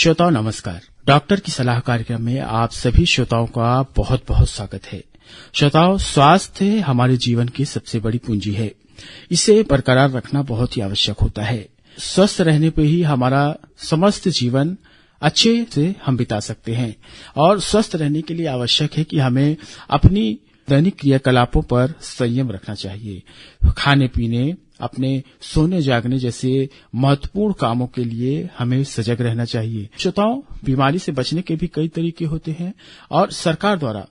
श्रोताओं नमस्कार। डॉक्टर की सलाह कार्यक्रम में आप सभी श्रोताओं का बहुत बहुत स्वागत है। श्रोताओं, स्वास्थ्य हमारे जीवन की सबसे बड़ी पूंजी है। इसे बरकरार रखना बहुत ही आवश्यक होता है। स्वस्थ रहने पर ही हमारा समस्त जीवन अच्छे से हम बिता सकते हैं और स्वस्थ रहने के लिए आवश्यक है कि हमें अपनी दैनिक क्रियाकलापों पर संयम रखना चाहिए। खाने पीने, अपने सोने जागने जैसे महत्वपूर्ण कामों के लिए हमें सजग रहना चाहिए। श्रोताओं, बीमारी से बचने के भी कई तरीके होते हैं और सरकार द्वारा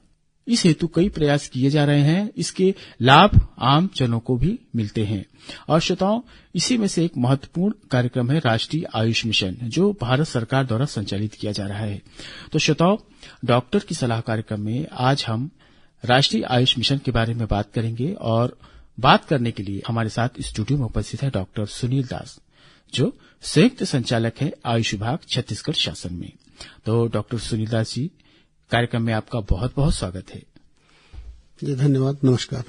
इस हेतु कई प्रयास किए जा रहे हैं। इसके लाभ आम जनों को भी मिलते हैं और श्रोताओं, इसी में से एक महत्वपूर्ण कार्यक्रम है राष्ट्रीय आयुष मिशन, जो भारत सरकार द्वारा संचालित किया जा रहा है। तो श्रोताओं, डॉक्टर की सलाह कार्यक्रम में आज हम राष्ट्रीय आयुष मिशन के बारे में बात करेंगे और बात करने के लिए हमारे साथ स्टूडियो में उपस्थित है डॉक्टर सुनील दास, जो संयुक्त संचालक है आयुष विभाग छत्तीसगढ़ शासन में। तो डॉक्टर सुनील दास जी, कार्यक्रम में आपका बहुत बहुत स्वागत है। जी धन्यवाद, नमस्कार।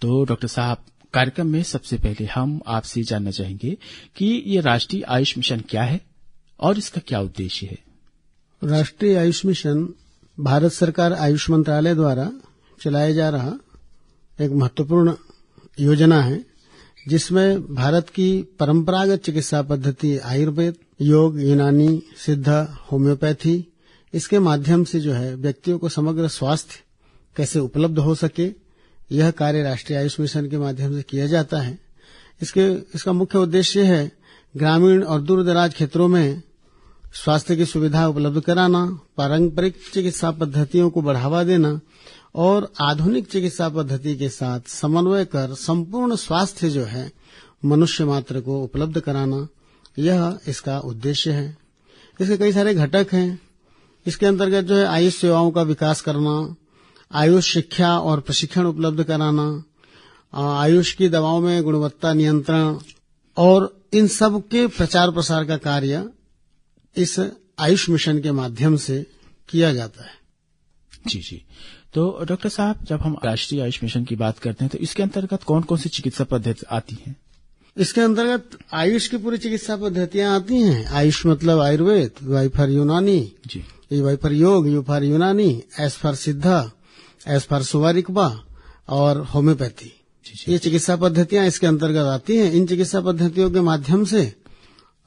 तो डॉक्टर साहब, कार्यक्रम में सबसे पहले हम आपसे जानना चाहेंगे कि ये राष्ट्रीय आयुष मिशन क्या है और इसका क्या उद्देश्य है। राष्ट्रीय आयुष मिशन भारत सरकार आयुष मंत्रालय द्वारा चलाया जा रहा एक महत्वपूर्ण योजना है, जिसमें भारत की परंपरागत चिकित्सा पद्धति आयुर्वेद, योग, यूनानी, सिद्ध, होम्योपैथी, इसके माध्यम से जो है व्यक्तियों को समग्र स्वास्थ्य कैसे उपलब्ध हो सके, यह कार्य राष्ट्रीय आयुष मिशन के माध्यम से किया जाता है। इसका मुख्य उद्देश्य है ग्रामीण और दूर दराज क्षेत्रों में स्वास्थ्य की सुविधा उपलब्ध कराना, पारंपरिक चिकित्सा पद्धतियों को बढ़ावा देना और आधुनिक चिकित्सा पद्धति के साथ समन्वय कर संपूर्ण स्वास्थ्य जो है मनुष्य मात्र को उपलब्ध कराना, यह इसका उद्देश्य है। इसके कई सारे घटक हैं। इसके अंतर्गत जो है आयुष सेवाओं का विकास करना, आयुष शिक्षा और प्रशिक्षण उपलब्ध कराना, आयुष की दवाओं में गुणवत्ता नियंत्रण और इन सब के प्रचार प्रसार का कार्य इस आयुष मिशन के माध्यम से किया जाता है। जी जी। तो डॉक्टर साहब, जब हम राष्ट्रीय आयुष मिशन की बात करते हैं तो इसके अंतर्गत कौन कौन सी चिकित्सा पद्धति आती हैं? इसके अंतर्गत आयुष की पूरी चिकित्सा पद्धतियां आती हैं। आयुष मतलब आयुर्वेद, वाई फॉर यूनानी, जी, वाई फॉर योग, यू फॉर यूनानी, एस फॉर सिद्धा, एस फॉर सुवारिकबा और होम्योपैथी। ये चिकित्सा पद्धतियां इसके अंतर्गत आती हैं। इन चिकित्सा पद्धतियों के माध्यम से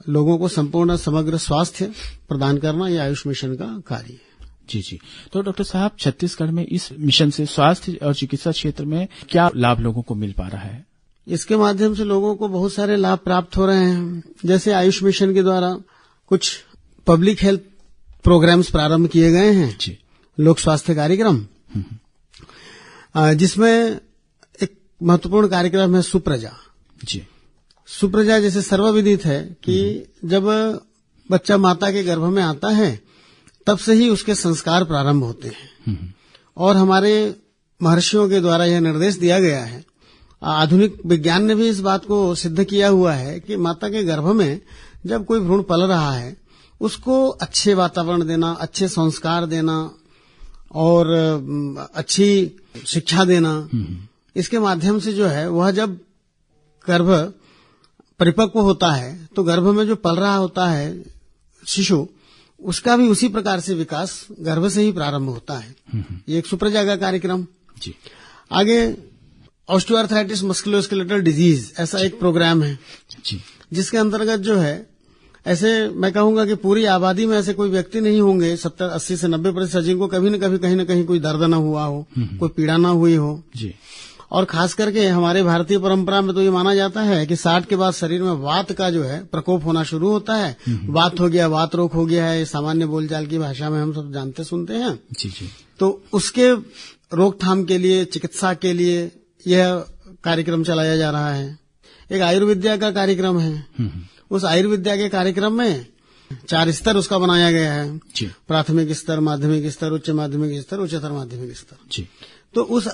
लोगों को संपूर्ण समग्र स्वास्थ्य प्रदान करना यह आयुष मिशन का कार्य है। जी जी। तो डॉक्टर साहब, छत्तीसगढ़ में इस मिशन से स्वास्थ्य और चिकित्सा क्षेत्र में क्या लाभ लोगों को मिल पा रहा है? इसके माध्यम से लोगों को बहुत सारे लाभ प्राप्त हो रहे हैं। जैसे आयुष मिशन के द्वारा कुछ पब्लिक हेल्थ प्रोग्राम्स प्रारंभ किए गए हैं, लोक स्वास्थ्य कार्यक्रम, जिसमें एक महत्वपूर्ण कार्यक्रम है सुप्रजा। जी, सुप्रजा जैसे सर्वविदित है कि जब बच्चा माता के गर्भ में आता है तब से ही उसके संस्कार प्रारंभ होते हैं और हमारे महर्षियों के द्वारा यह निर्देश दिया गया है। आधुनिक विज्ञान ने भी इस बात को सिद्ध किया हुआ है कि माता के गर्भ में जब कोई भ्रूण पल रहा है उसको अच्छे वातावरण देना, अच्छे संस्कार देना और अच्छी शिक्षा देना, इसके माध्यम से जो है वह जब गर्भ परिपक्व होता है तो गर्भ में जो पल रहा होता है शिशु, उसका भी उसी प्रकार से विकास गर्भ से ही प्रारंभ होता है। ये एक सुप्रजा का कार्यक्रम। जी। आगे ऑस्टियोआर्थराइटिस मस्कुलोस्केलेटल डिजीज, ऐसा एक प्रोग्राम है जी, जिसके अंतर्गत जो है ऐसे मैं कहूंगा कि पूरी आबादी में ऐसे कोई व्यक्ति नहीं होंगे 70-80 से 90% जिनको कभी न कभी कहीं न कहीं कोई दर्द न हुआ हो, कोई पीड़ा न हुई हो जी। और खास करके हमारे भारतीय परंपरा में तो ये माना जाता है कि 60 के बाद शरीर में वात का जो है प्रकोप होना शुरू होता है। वात हो गया, वात रोग हो गया है, सामान्य बोलचाल की भाषा में हम सब जानते सुनते हैं। जी जी। तो उसके रोकथाम के लिए, चिकित्सा के लिए यह कार्यक्रम चलाया जा रहा है। एक आयुर्विद्या का कार्यक्रम है। उस आयुर्विद्या के कार्यक्रम में 4 स्तर उसका बनाया गया है। प्राथमिक स्तर, माध्यमिक स्तर, उच्च माध्यमिक स्तर, उच्चतर माध्यमिक स्तर। तो उस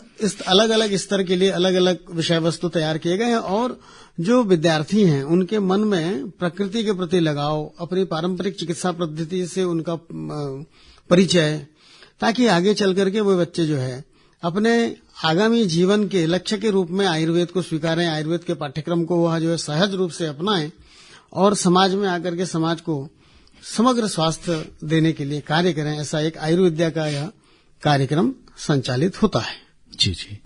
अलग अलग स्तर के लिए अलग अलग विषय वस्तु तैयार किए गए हैं और जो विद्यार्थी हैं उनके मन में प्रकृति के प्रति लगाव, अपनी पारंपरिक चिकित्सा पद्धति से उनका परिचय, ताकि आगे चल करके वो बच्चे जो है अपने आगामी जीवन के लक्ष्य के रूप में आयुर्वेद को स्वीकारें, आयुर्वेद के पाठ्यक्रम को वह जो है सहज रूप से अपनाएं और समाज में आकर के समाज को समग्र स्वास्थ्य देने के लिए कार्य करें, ऐसा एक आयुर्विद्या का यह कार्यक्रम संचालित होता है। जी जी।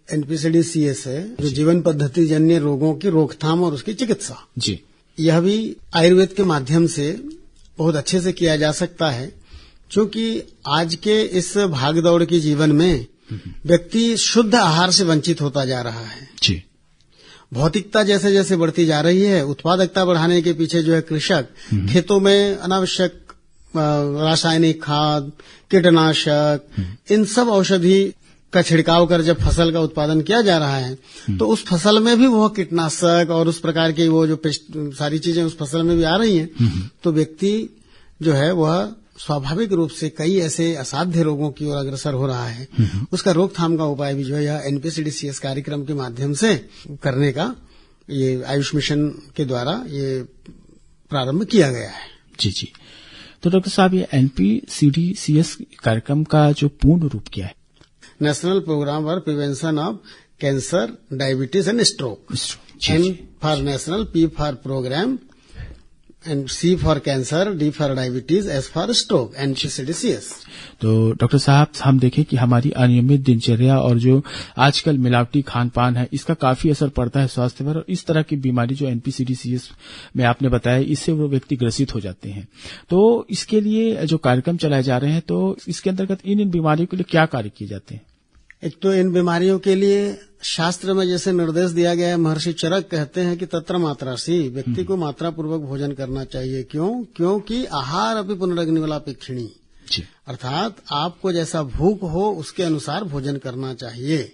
NPCD-CS है जो जीवन पद्धति जन्य रोगों की रोकथाम और उसकी चिकित्सा, जी, यह भी आयुर्वेद के माध्यम से बहुत अच्छे से किया जा सकता है, क्योंकि आज के इस भागदौड़ के जीवन में व्यक्ति शुद्ध आहार से वंचित होता जा रहा है। जी। भौतिकता जैसे जैसे बढ़ती जा रही है, उत्पादकता बढ़ाने के पीछे जो है कृषक खेतों में अनावश्यक रासायनिक खाद, कीटनाशक, इन सब औषधि का छिड़काव कर जब फसल का उत्पादन किया जा रहा है, तो उस फसल में भी वो कीटनाशक और उस प्रकार की वो जो सारी चीजें उस फसल में भी आ रही हैं, तो व्यक्ति जो है वह स्वाभाविक रूप से कई ऐसे असाध्य रोगों की ओर अग्रसर हो रहा है। उसका रोकथाम का उपाय भी जो है यह NPCD-CS कार्यक्रम के माध्यम से करने का ये आयुष मिशन के द्वारा ये प्रारंभ किया गया है। जी जी। तो डॉक्टर साहब, ये NPCD-CS कार्यक्रम का जो पूर्ण रूप क्या है? National programme for prevention of cancer, diabetes and stroke. N for national, P for programme, and C for cancer, D for diabetes, S for stroke, NPCD-CS। तो डॉक्टर साहब, हम देखें कि हमारी अनियमित दिनचर्या और जो आजकल मिलावटी खान पान है, इसका काफी असर पड़ता है स्वास्थ्य पर, और इस तरह की बीमारी जो NPCD-CS में आपने बताया, इससे वो व्यक्ति ग्रसित हो जाते हैं। तो इसके लिए जो कार्यक्रम चलाए जा रहे हैं, तो इसके अंतर्गत इन बीमारियों के लिए क्या कार्य किए जाते हैं? एक तो इन बीमारियों के लिए शास्त्र में जैसे निर्देश दिया गया है, महर्षि चरक कहते हैं कि तत्र मात्रासी, व्यक्ति को मात्रा पूर्वक भोजन करना चाहिए। क्यों? क्योंकि आहार अपि पुनरग्निवलापेक्षिणी, अर्थात आपको जैसा भूख हो उसके अनुसार भोजन करना चाहिए।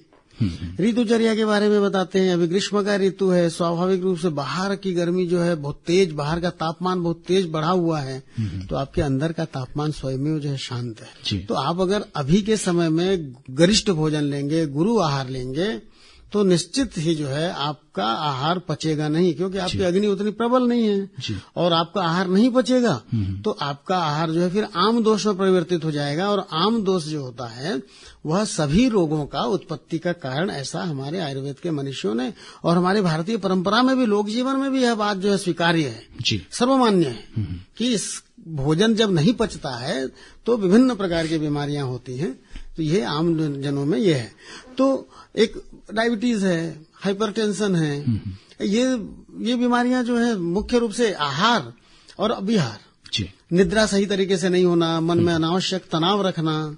ऋतुचर्या के बारे में बताते हैं। अभी ग्रीष्म का ऋतु है, स्वाभाविक रूप से बाहर की गर्मी जो है बहुत तेज, बाहर का तापमान बहुत तेज बढ़ा हुआ है, तो आपके अंदर का तापमान स्वयं जो है शांत है। तो आप अगर अभी के समय में गरिष्ठ भोजन लेंगे, गुरु आहार लेंगे, तो निश्चित ही जो है आपका आहार पचेगा नहीं, क्योंकि आपकी अग्नि उतनी प्रबल नहीं है, और आपका आहार नहीं पचेगा तो आपका आहार जो है फिर आम दोष में परिवर्तित हो जाएगा, और आम दोष जो होता है वह सभी रोगों का उत्पत्ति का कारण, ऐसा हमारे आयुर्वेद के मनुष्यों ने और हमारे भारतीय परंपरा में भी, लोक जीवन में भी यह बात जो है स्वीकार्य है, सर्वमान्य है कि इस भोजन जब नहीं पचता है तो विभिन्न प्रकार की बीमारियां होती हैं। तो ये आम जनों में ये है। तो एक डायबिटीज है, हाइपरटेंशन है, ये बीमारियां जो है मुख्य रूप से आहार और अविहार, निद्रा सही तरीके से नहीं होना, मन में अनावश्यक तनाव रखना,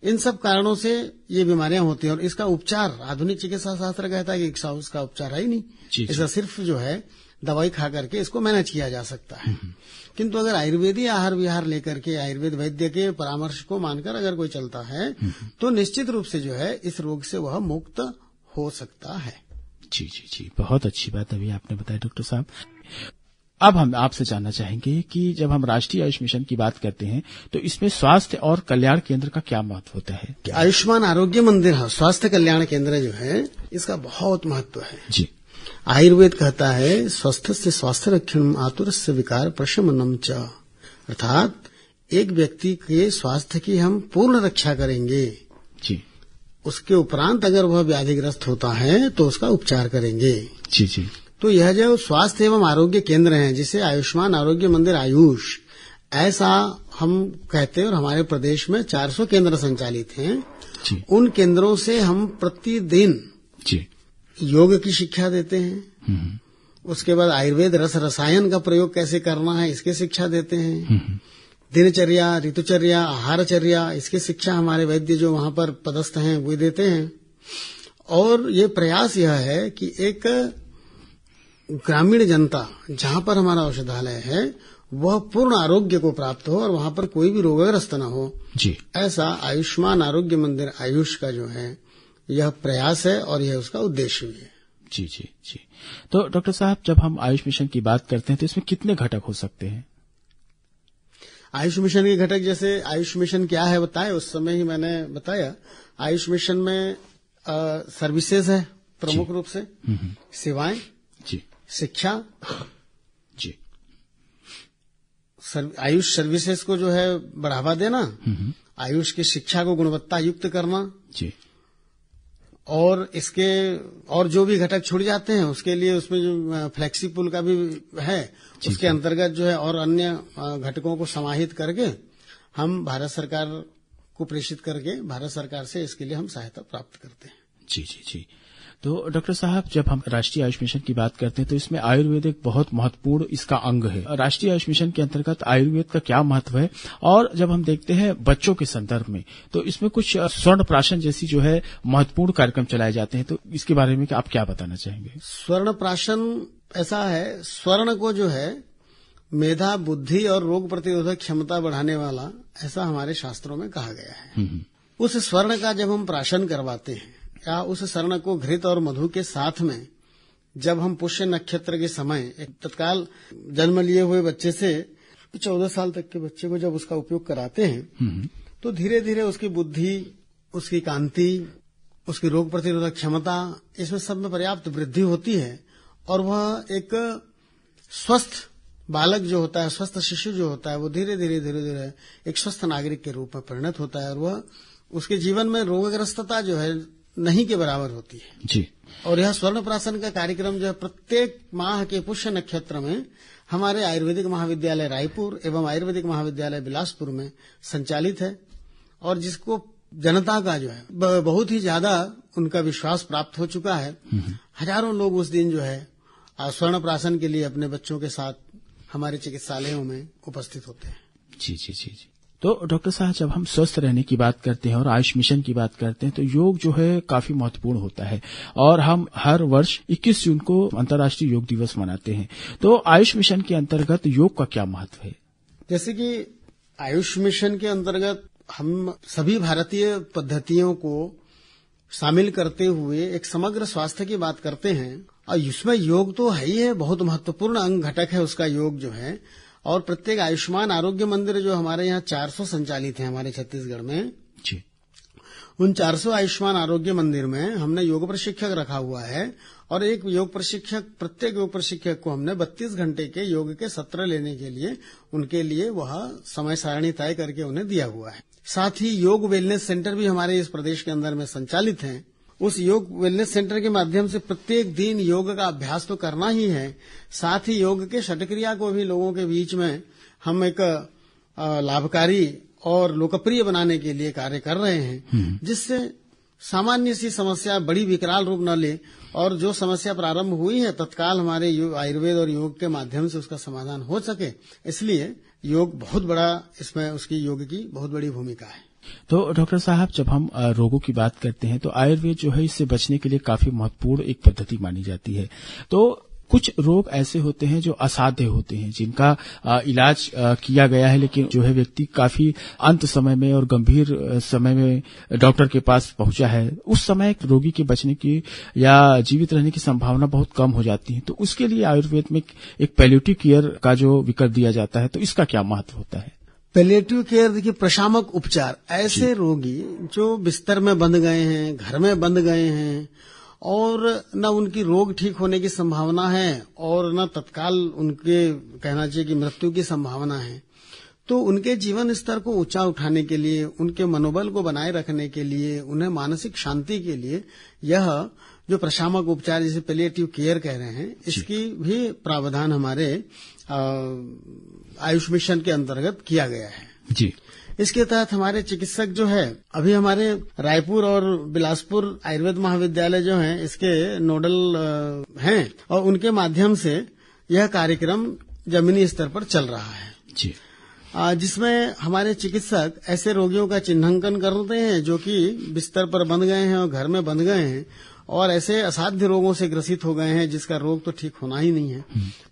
इन सब कारणों से ये बीमारियां होती हैं। और इसका उपचार, आधुनिक चिकित्सा शास्त्र कहता है कि इसका उपचार है ही नहीं, इसका सिर्फ जो है दवाई खा करके इसको मैनेज किया जा सकता है। किंतु अगर आयुर्वेदीय आहार विहार लेकर के, आयुर्वेद वैद्य के परामर्श को मानकर अगर कोई चलता है, तो निश्चित रूप से जो है इस रोग से वह मुक्त हो सकता है। जी जी जी, बहुत अच्छी बात अभी आपने बताया डॉक्टर साहब। अब हम आपसे जानना चाहेंगे कि जब हम राष्ट्रीय आयुष मिशन की बात करते हैं, तो इसमें स्वास्थ्य और कल्याण केंद्र का क्या महत्व होता है? आयुष्मान आरोग्य मंदिर स्वास्थ्य कल्याण केंद्र जो है, इसका बहुत महत्व है। जी। आयुर्वेद कहता है स्वस्थ से स्वास्थ्य रक्षण आतुर से विकार प्रशमनम च, अर्थात एक व्यक्ति के स्वास्थ्य की हम पूर्ण रक्षा करेंगे, जी, उसके उपरांत अगर वह व्याधिग्रस्त होता है तो उसका उपचार करेंगे। जी जी। तो यह जो स्वास्थ्य एवं आरोग्य केंद्र हैं, जिसे आयुष्मान आरोग्य मंदिर आयुष ऐसा हम कहते हैं, और हमारे प्रदेश में 400 केंद्र संचालित हैं। उन केंद्रों से हम प्रतिदिन योग की शिक्षा देते हैं, उसके बाद आयुर्वेद रस रसायन का प्रयोग कैसे करना है इसकी शिक्षा देते हैं, दिनचर्या, ऋतुचर्या, आहारचर्या, इसकी शिक्षा हमारे वैद्य जो वहां पर पदस्थ हैं वो देते हैं। और ये प्रयास यह है कि एक ग्रामीण जनता जहां पर हमारा औषधालय है वह पूर्ण आरोग्य को प्राप्त हो और वहां पर कोई भी रोगग्रस्त न हो, जी, ऐसा आयुष्मान आरोग्य मंदिर आयुष का जो है यह प्रयास है और यह उसका उद्देश्य भी है। जी जी जी। तो डॉक्टर साहब, जब हम आयुष मिशन की बात करते हैं तो इसमें कितने घटक हो सकते हैं? आयुष मिशन के घटक, जैसे आयुष मिशन क्या है बताए, उस समय ही मैंने बताया। आयुष मिशन में सर्विसेज है प्रमुख रूप से, सेवाएं, जी, शिक्षा, जी, आयुष सर्विसेज को जो है बढ़ावा देना, आयुष की शिक्षा को गुणवत्ता युक्त करना, जी, और इसके और जो भी घटक छूट जाते हैं उसके लिए उसमें जो फ्लेक्सीपुल का भी है उसके अंतर्गत जो है और अन्य घटकों को समाहित करके हम भारत सरकार को प्रेषित करके भारत सरकार से इसके लिए हम सहायता प्राप्त करते हैं। जी जी जी। तो डॉक्टर साहब, जब हम राष्ट्रीय आयुष मिशन की बात करते हैं तो इसमें आयुर्वेद एक बहुत महत्वपूर्ण इसका अंग है। राष्ट्रीय आयुष मिशन के अंतर्गत आयुर्वेद का क्या महत्व है, और जब हम देखते हैं बच्चों के संदर्भ में तो इसमें कुछ स्वर्ण प्राशन जैसी जो है महत्वपूर्ण कार्यक्रम चलाए जाते हैं, तो इसके बारे में आप क्या बताना चाहेंगे? स्वर्ण प्राशन ऐसा है, स्वर्ण को जो है मेधा, बुद्धि और रोग प्रतिरोधक क्षमता बढ़ाने वाला, ऐसा हमारे शास्त्रों में कहा गया है। उस स्वर्ण का जब हम प्राशन करवाते हैं या उस स्वर्ण को घृत और मधु के साथ में जब हम पुष्य नक्षत्र के समय एक तत्काल जन्म लिए हुए बच्चे से 14 साल तक के बच्चे को जब उसका उपयोग कराते हैं तो धीरे धीरे उसकी बुद्धि, उसकी कांति, उसकी रोग प्रतिरोधक क्षमता, इसमें सब में पर्याप्त वृद्धि होती है और वह एक स्वस्थ बालक जो होता है, स्वस्थ शिशु जो होता है, वो धीरे धीरे एक स्वस्थ नागरिक के रूप में परिणत होता है और वह उसके जीवन में रोगग्रस्तता जो है नहीं के बराबर होती है जी। और यह स्वर्ण प्राशन का कार्यक्रम जो है प्रत्येक माह के पुष्य नक्षत्र में हमारे आयुर्वेदिक महाविद्यालय रायपुर एवं आयुर्वेदिक महाविद्यालय बिलासपुर में संचालित है और जिसको जनता का जो है बहुत ही ज्यादा उनका विश्वास प्राप्त हो चुका है। हजारों लोग उस दिन जो है स्वर्ण प्राशन के लिए अपने बच्चों के साथ हमारे चिकित्सालयों में उपस्थित होते हैं। जी जी जी जी। तो डॉक्टर साहब, जब हम स्वस्थ रहने की बात करते हैं और आयुष मिशन की बात करते हैं तो योग जो है काफी महत्वपूर्ण होता है और हम हर वर्ष 21 जून को अंतर्राष्ट्रीय योग दिवस मनाते हैं। तो आयुष मिशन के अंतर्गत योग का क्या महत्व है? जैसे कि आयुष मिशन के अंतर्गत हम सभी भारतीय पद्धतियों को शामिल करते हुए एक समग्र स्वास्थ्य की बात करते हैं और इसमें योग तो है ही है, बहुत महत्वपूर्ण अंग घटक है उसका योग जो है। और प्रत्येक आयुष्मान आरोग्य मंदिर जो हमारे यहाँ 400 संचालित हैं हमारे छत्तीसगढ़ में जी, उन 400 आयुष्मान आरोग्य मंदिर में हमने योग प्रशिक्षक रखा हुआ है और एक योग प्रशिक्षक, प्रत्येक योग प्रशिक्षक को हमने 32 घंटे के योग के सत्र लेने के लिए उनके लिए वह समय सारणी तय करके उन्हें दिया हुआ है। साथ ही योग वेलनेस सेंटर भी हमारे इस प्रदेश के अंदर में संचालित हैं। उस योग वेलनेस सेंटर के माध्यम से प्रत्येक दिन योग का अभ्यास तो करना ही है, साथ ही योग के षटक्रिया को भी लोगों के बीच में हम एक लाभकारी और लोकप्रिय बनाने के लिए कार्य कर रहे हैं, जिससे सामान्य सी समस्या बड़ी विकराल रूप न ले और जो समस्या प्रारंभ हुई है तत्काल हमारे आयुर्वेद और योग के माध्यम से उसका समाधान हो सके। इसलिए योग बहुत बड़ा, इसमें उसकी योग की बहुत बड़ी भूमिका है। तो डॉक्टर साहब, जब हम रोगों की बात करते हैं तो आयुर्वेद जो है इससे बचने के लिए काफी महत्वपूर्ण एक पद्धति मानी जाती है। तो कुछ रोग ऐसे होते हैं जो असाध्य होते हैं, जिनका इलाज किया गया है लेकिन जो है व्यक्ति काफी अंत समय में और गंभीर समय में डॉक्टर के पास पहुंचा है, उस समय रोगी के बचने की या जीवित रहने की संभावना बहुत कम हो जाती है। तो उसके लिए आयुर्वेद में एक पैलिएटिव केयर का जो विकल्प दिया जाता है, तो इसका क्या महत्व होता है? पैलिएटिव केयर देखिए, प्रशामक उपचार, ऐसे रोगी जो बिस्तर में बंध गए हैं, घर में बंध गए हैं और न उनकी रोग ठीक होने की संभावना है और न तत्काल उनके कहना चाहिए कि मृत्यु की संभावना है, तो उनके जीवन स्तर को ऊंचा उठाने के लिए, उनके मनोबल को बनाए रखने के लिए, उन्हें मानसिक शांति के लिए यह जो प्रशामक उपचार जिसे पैलिएटिव केयर कह रहे हैं, इसकी भी प्रावधान हमारे आयुष मिशन के अंतर्गत किया गया है जी। इसके तहत हमारे चिकित्सक जो है अभी हमारे रायपुर और बिलासपुर आयुर्वेद महाविद्यालय जो हैं इसके नोडल हैं और उनके माध्यम से यह कार्यक्रम जमीनी स्तर पर चल रहा है जी, जिसमें हमारे चिकित्सक ऐसे रोगियों का चिन्हांकन करते हैं जो कि बिस्तर पर बंध गए हैं और घर में बंध गए हैं और ऐसे असाध्य रोगों से ग्रसित हो गए हैं जिसका रोग तो ठीक होना ही नहीं है।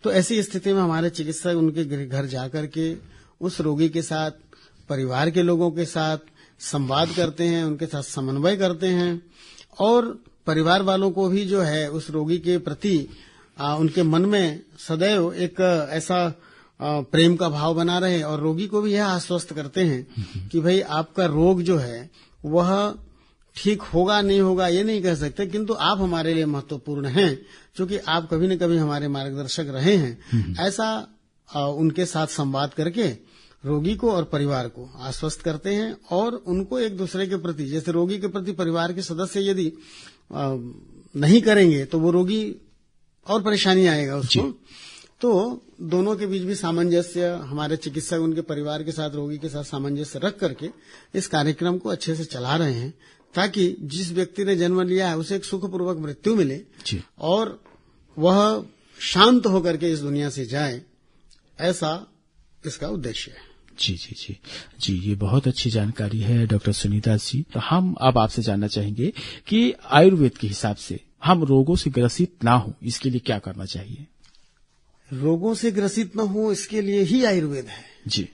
तो ऐसी स्थिति में हमारे चिकित्सक उनके घर जाकर के उस रोगी के साथ, परिवार के लोगों के साथ संवाद करते हैं, उनके साथ समन्वय करते हैं और परिवार वालों को भी जो है उस रोगी के प्रति उनके मन में सदैव एक ऐसा प्रेम का भाव बना रहे और रोगी को भी यह आश्वस्त करते हैं कि भाई आपका रोग जो है वह ठीक होगा नहीं होगा ये नहीं कह सकते, किंतु आप हमारे लिए महत्वपूर्ण हैं क्योंकि आप कभी न कभी हमारे मार्गदर्शक रहे हैं। ऐसा उनके साथ संवाद करके रोगी को और परिवार को आश्वस्त करते हैं और उनको एक दूसरे के प्रति, जैसे रोगी के प्रति परिवार के सदस्य यदि नहीं करेंगे तो वो रोगी और परेशानी आएगा उसको। तो दोनों के बीच भी सामंजस्य, हमारे चिकित्सक उनके परिवार के साथ, रोगी के साथ सामंजस्य रख करके इस कार्यक्रम को अच्छे से चला रहे हैं, ताकि जिस व्यक्ति ने जन्म लिया है उसे एक सुखपूर्वक मृत्यु मिले और वह शांत होकर के इस दुनिया से जाए, ऐसा इसका उद्देश्य है। जी, ये बहुत अच्छी जानकारी है डॉक्टर सुनीदास जी। तो हम अब आपसे जानना चाहेंगे कि आयुर्वेद के हिसाब से हम रोगों से ग्रसित ना हो, इसके लिए क्या करना चाहिए? रोगों से ग्रसित न हो इसके लिए ही आयुर्वेद है। जी।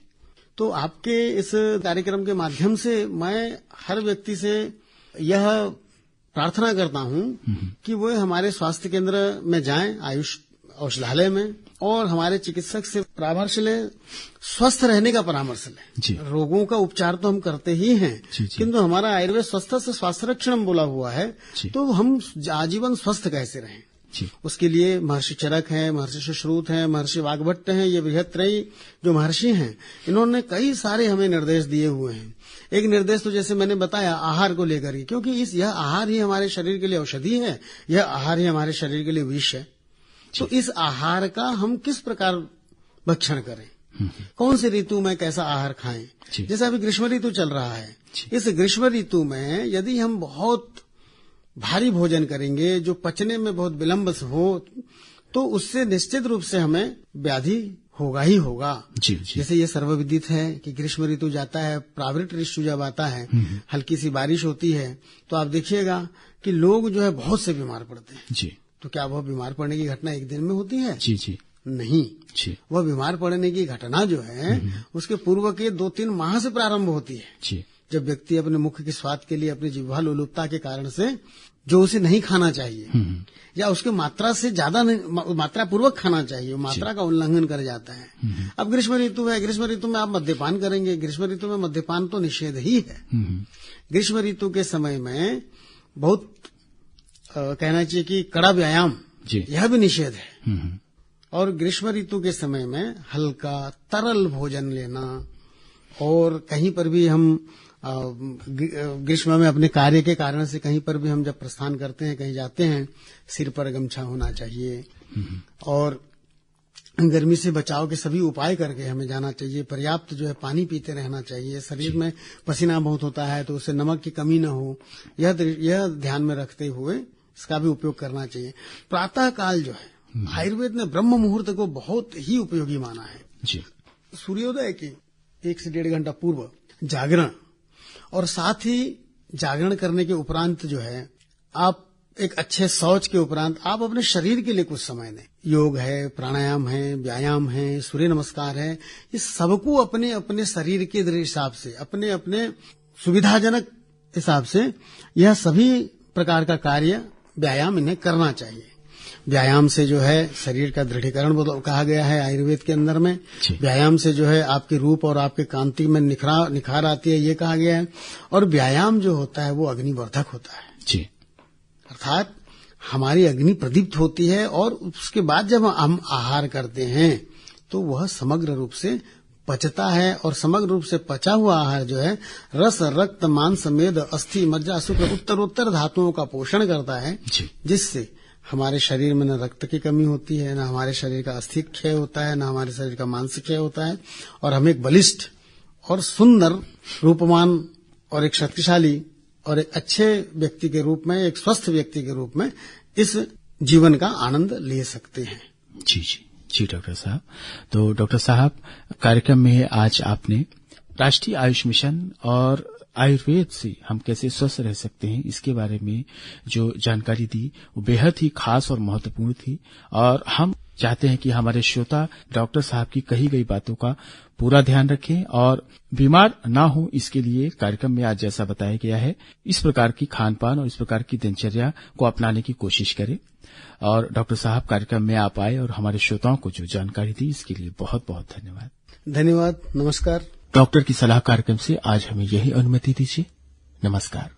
तो आपके इस कार्यक्रम के माध्यम से मैं हर व्यक्ति से यह प्रार्थना करता हूं कि वो हमारे स्वास्थ्य केंद्र में जाएं, आयुष औषधालय में, और हमारे चिकित्सक से परामर्श लें, स्वस्थ रहने का परामर्श लें। रोगों का उपचार तो हम करते ही हैं, किंतु हमारा आयुर्वेद स्वस्थ से स्वास्थ्य रक्षणम बोला हुआ है, तो हम आजीवन स्वस्थ कैसे रहें, उसके लिए महर्षि चरक हैं, महर्षि सुश्रुत हैं, महर्षि वाग्भट्ट हैं, ये बृहत्त्रयी जो महर्षि हैं, इन्होंने कई सारे हमें निर्देश दिए हुए हैं। एक निर्देश तो जैसे मैंने बताया आहार को लेकर ही, क्योंकि यह आहार ही हमारे शरीर के लिए औषधि है, यह आहार ही हमारे शरीर के लिए विष है। तो इस आहार का हम किस प्रकार भक्षण करें, कौन सी ऋतु में कैसा आहार खाएं। जैसे अभी ग्रीष्म ऋतु चल रहा है, इस ग्रीष्म ऋतु में यदि हम बहुत भारी भोजन करेंगे जो पचने में बहुत विलंब हो, तो उससे निश्चित रूप से हमें व्याधि होगा ही होगा। जैसे ये सर्वविदित है कि ग्रीष्म ऋतु जाता है, प्रावृत ऋतु जब आता है, हल्की सी बारिश होती है, तो आप देखिएगा कि लोग जो है बहुत से बीमार पड़ते हैं। तो क्या वह बीमार पड़ने की घटना एक दिन में होती है? नहीं। वह बीमार पड़ने की घटना जो है उसके पूर्व के 2-3 माह से प्रारंभ होती है, जब व्यक्ति अपने मुख के स्वाद के लिए अपनी जिह्वा लोलुपता के कारण से जो उसे नहीं खाना चाहिए या उसके मात्रा से ज्यादा मात्रा पूर्वक खाना चाहिए, मात्रा का उल्लंघन कर जाता है। अब ग्रीष्म ऋतु है, ग्रीष्म ऋतु में आप मद्यपान करेंगे, ग्रीष्म ऋतु में मद्यपान तो निषेध ही है। ग्रीष्म ऋतु के समय में बहुत कहना चाहिए कि कड़ा व्यायाम, यह भी निषेध है। और ग्रीष्म ऋतु के समय में हल्का तरल भोजन लेना, और कहीं पर भी हम ग्रीष्म में अपने कार्य के कारण से कहीं पर भी हम जब प्रस्थान करते हैं, कहीं जाते हैं, सिर पर गमछा होना चाहिए और गर्मी से बचाव के सभी उपाय करके हमें जाना चाहिए। पर्याप्त जो है पानी पीते रहना चाहिए। शरीर में पसीना बहुत होता है तो उससे नमक की कमी न हो, यह ध्यान में रखते हुए इसका भी उपयोग करना चाहिए। प्रातः काल जो है आयुर्वेद ने ब्रह्म मुहूर्त को बहुत ही उपयोगी माना है। सूर्योदय के 1 से 1.5 घंटा पूर्व जागरण, और साथ ही जागरण करने के उपरांत जो है आप एक अच्छे शौच के उपरांत आप अपने शरीर के लिए कुछ समय दें। योग है, प्राणायाम है, व्यायाम है, सूर्य नमस्कार है, इस सबको अपने अपने शरीर के हिसाब से, अपने अपने सुविधाजनक हिसाब से यह सभी प्रकार का कार्य व्यायाम इन्हें करना चाहिए। व्यायाम से जो है शरीर का दृढ़ीकरण कहा गया है आयुर्वेद के अंदर में। व्यायाम से जो है आपके रूप और आपके कांति में निखार आती है, ये कहा गया है। और व्यायाम जो होता है वो अग्निवर्धक होता है, अर्थात हमारी अग्नि प्रदीप्त होती है, और उसके बाद जब हम आहार करते हैं तो वह समग्र रूप से पचता है, और समग्र रूप से पचा हुआ आहार जो है रस, रक्त, मांस, मेद, अस्थि, मज्जा, शुक्र, उत्तरोत्तर धातुओं का पोषण करता है, जिससे हमारे शरीर में न रक्त की कमी होती है, न हमारे शरीर का अस्थि क्षय होता है, न हमारे शरीर का मांस क्षय होता है, और हम एक बलिष्ठ और सुंदर, रूपवान और एक शक्तिशाली और एक अच्छे व्यक्ति के रूप में, एक स्वस्थ व्यक्ति के रूप में इस जीवन का आनंद ले सकते हैं। जी डॉक्टर साहब। तो डॉक्टर साहब, कार्यक्रम में आज आपने राष्ट्रीय आयुष मिशन और आयुर्वेद से हम कैसे स्वस्थ रह सकते हैं इसके बारे में जो जानकारी दी वो बेहद ही खास और महत्वपूर्ण थी, और हम चाहते हैं कि हमारे श्रोता डॉक्टर साहब की कही गई बातों का पूरा ध्यान रखें और बीमार ना हो, इसके लिए कार्यक्रम में आज जैसा बताया गया है इस प्रकार की खान पान और इस प्रकार की दिनचर्या को अपनाने की कोशिश करें। और डॉक्टर साहब, कार्यक्रम में आप आए और हमारे श्रोताओं को जो जानकारी दी इसके लिए बहुत बहुत धन्यवाद। धन्यवाद, नमस्कार। डॉक्टर की सलाह कार्यक्रम से आज हमें यही अनुमति दीजिए। नमस्कार।